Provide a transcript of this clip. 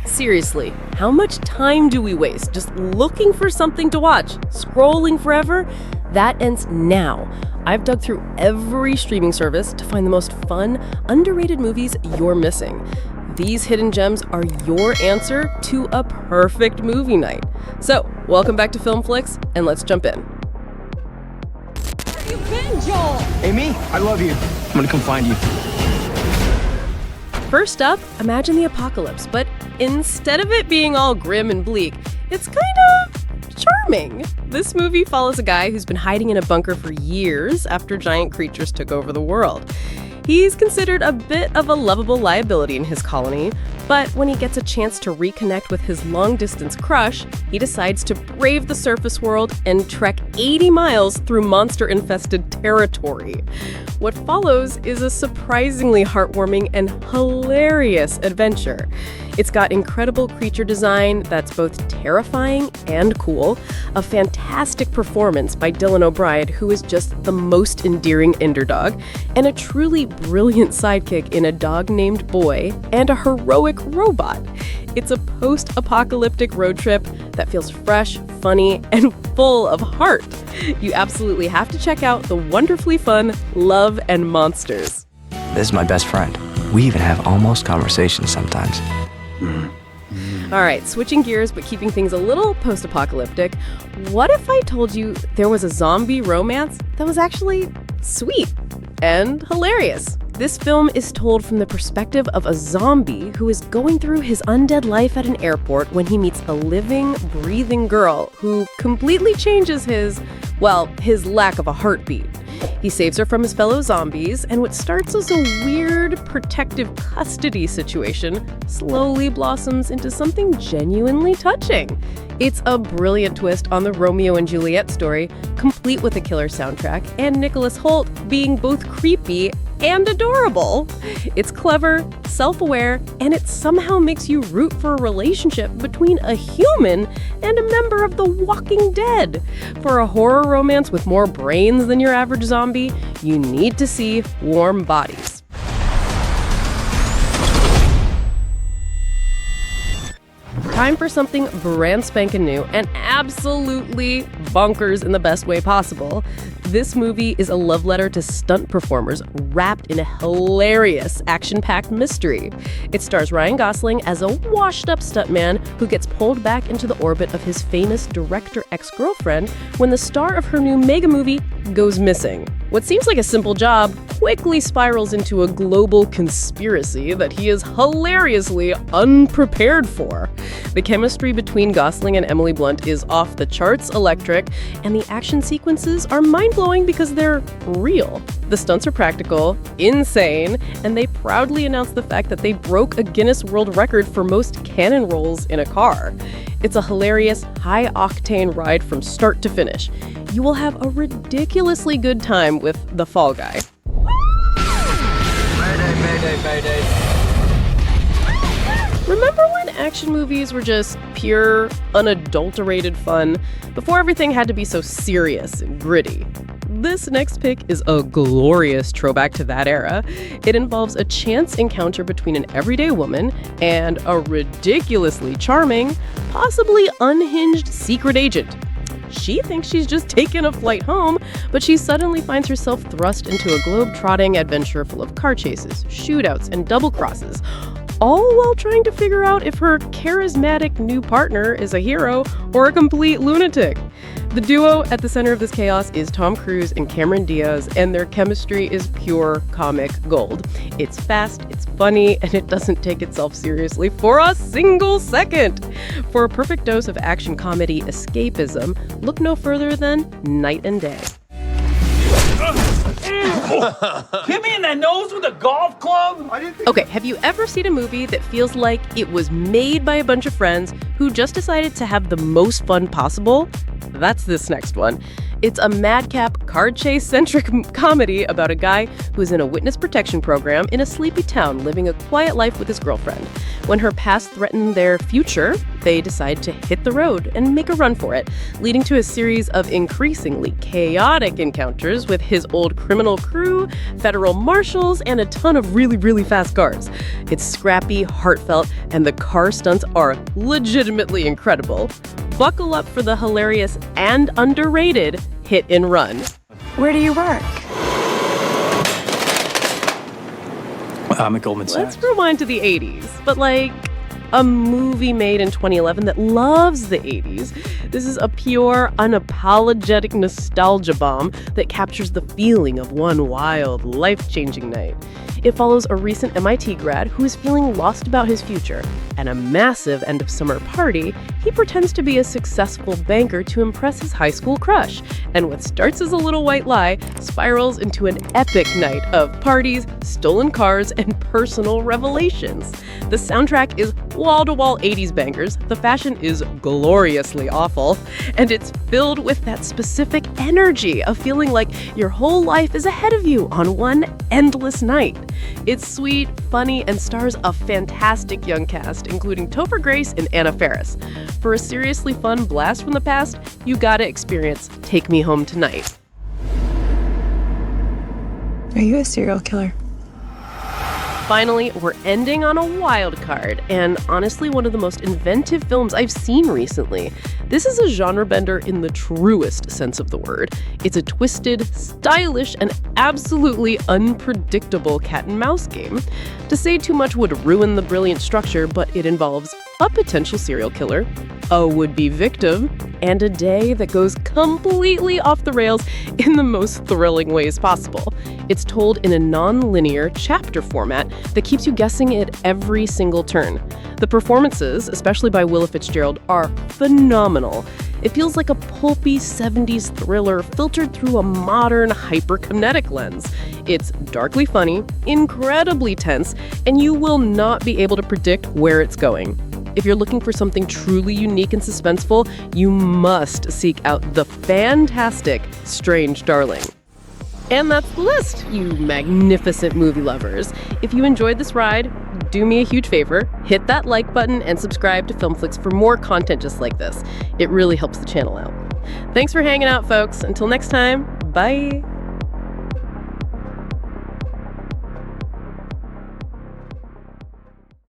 Seriously, how much time do we waste just looking for something to watch, scrolling forever? That ends now. I've dug through every streaming service to find the most fun, underrated movies you're missing. These hidden gems are your answer to a perfect movie night. So, welcome back to Filmflix, and let's jump in. Where you been, Joel? Amy, I love you. I'm gonna come find you. First up, imagine the apocalypse, but instead of it being all grim and bleak, it's kind of charming. This movie follows a guy who's been hiding in a bunker for years after giant creatures took over the world. He's considered a bit of a lovable liability in his colony, but when he gets a chance to reconnect with his long-distance crush, he decides to brave the surface world and trek 80 miles through monster-infested territory. What follows is a surprisingly heartwarming and hilarious adventure. It's got incredible creature design that's both terrifying and cool, a fantastic performance by Dylan O'Brien, who is just the most endearing underdog, and a truly brilliant sidekick in a dog named Boy and a heroic robot. It's a post-apocalyptic road trip that feels fresh, funny, and full of heart. You absolutely have to check out the wonderfully fun Love and Monsters. This is my best friend. We even have almost conversations sometimes. All right, switching gears but keeping things a little post-apocalyptic, what if I told you there was a zombie romance that was actually sweet and hilarious? This film is told from the perspective of a zombie who is going through his undead life at an airport when he meets a living, breathing girl who completely changes his lack of a heartbeat. He saves her from his fellow zombies, and what starts as a weird, protective custody situation slowly blossoms into something genuinely touching. It's a brilliant twist on the Romeo and Juliet story, complete with a killer soundtrack, and Nicholas Hoult being both creepy and adorable. It's clever, self-aware, and it somehow makes you root for a relationship between a human and a member of the Walking Dead. For a horror romance with more brains than your average zombie, you need to see Warm Bodies. Time for something brand spanking new and absolutely bonkers in the best way possible. This movie is a love letter to stunt performers wrapped in a hilarious, action-packed mystery. It stars Ryan Gosling as a washed-up stuntman who gets pulled back into the orbit of his famous director ex-girlfriend when the star of her new mega movie goes missing. What seems like a simple job quickly spirals into a global conspiracy that he is hilariously unprepared for. The chemistry between Gosling and Emily Blunt is off the charts electric, and the action sequences are mind-blowing because they're real. The stunts are practical, insane, and they proudly announce the fact that they broke a Guinness World Record for most cannon rolls in a car. It's a hilarious, high-octane ride from start to finish. You will have a ridiculously good time with the Fall Guy. Mayday. Remember when action movies were just pure, unadulterated fun, before everything had to be so serious and gritty? This next pick is a glorious throwback to that era. It involves a chance encounter between an everyday woman and a ridiculously charming, possibly unhinged secret agent. She thinks she's just taken a flight home, but she suddenly finds herself thrust into a globe-trotting adventure full of car chases, shootouts, and double crosses, all while trying to figure out if her charismatic new partner is a hero or a complete lunatic. The duo at the center of this chaos is Tom Cruise and Cameron Diaz, and their chemistry is pure comic gold. It's fast, it's funny, and it doesn't take itself seriously for a single second. For a perfect dose of action comedy escapism, look no further than Night and Day. Hit me in the nose with a golf club? Okay, have you ever seen a movie that feels like it was made by a bunch of friends who just decided to have the most fun possible? That's this next one. It's a madcap, car chase-centric comedy about a guy who's in a witness protection program in a sleepy town living a quiet life with his girlfriend. When her past threatened their future, they decide to hit the road and make a run for it, leading to a series of increasingly chaotic encounters with his old criminal crew, federal marshals, and a ton of really, really fast cars. It's scrappy, heartfelt, and the car stunts are legitimately incredible. Buckle up for the hilarious and underrated Hit and Run. Where do you work? I'm at Goldman Sachs. Let's rewind to the 80s, but like a movie made in 2011 that loves the 80s. This is a pure, unapologetic nostalgia bomb that captures the feeling of one wild, life-changing night. It follows a recent MIT grad who is feeling lost about his future. At a massive end-of-summer party, he pretends to be a successful banker to impress his high school crush, and what starts as a little white lie spirals into an epic night of parties, stolen cars, and personal revelations. The soundtrack is wall-to-wall 80s bangers, the fashion is gloriously awful, and it's filled with that specific energy of feeling like your whole life is ahead of you on one endless night. It's sweet, funny, and stars a fantastic young cast, including Topher Grace and Anna Faris. For a seriously fun blast from the past, you gotta experience Take Me Home Tonight. Are you a serial killer? Finally, we're ending on a wild card, and honestly one of the most inventive films I've seen recently. This is a genre bender in the truest sense of the word. It's a twisted, stylish, and absolutely unpredictable cat and mouse game. To say too much would ruin the brilliant structure, but it involves a potential serial killer, a would-be victim, and a day that goes completely off the rails in the most thrilling ways possible. It's told in a non-linear chapter format that keeps you guessing at every single turn. The performances, especially by Willa Fitzgerald, are phenomenal. It feels like a pulpy 70s thriller filtered through a modern, hyperkinetic lens. It's darkly funny, incredibly tense, and you will not be able to predict where it's going. If you're looking for something truly unique and suspenseful, you must seek out the fantastic Strange Darling. And that's the list, you magnificent movie lovers. If you enjoyed this ride, do me a huge favor, hit that like button and subscribe to Filmflix for more content just like this. It really helps the channel out. Thanks for hanging out, folks. Until next time, bye.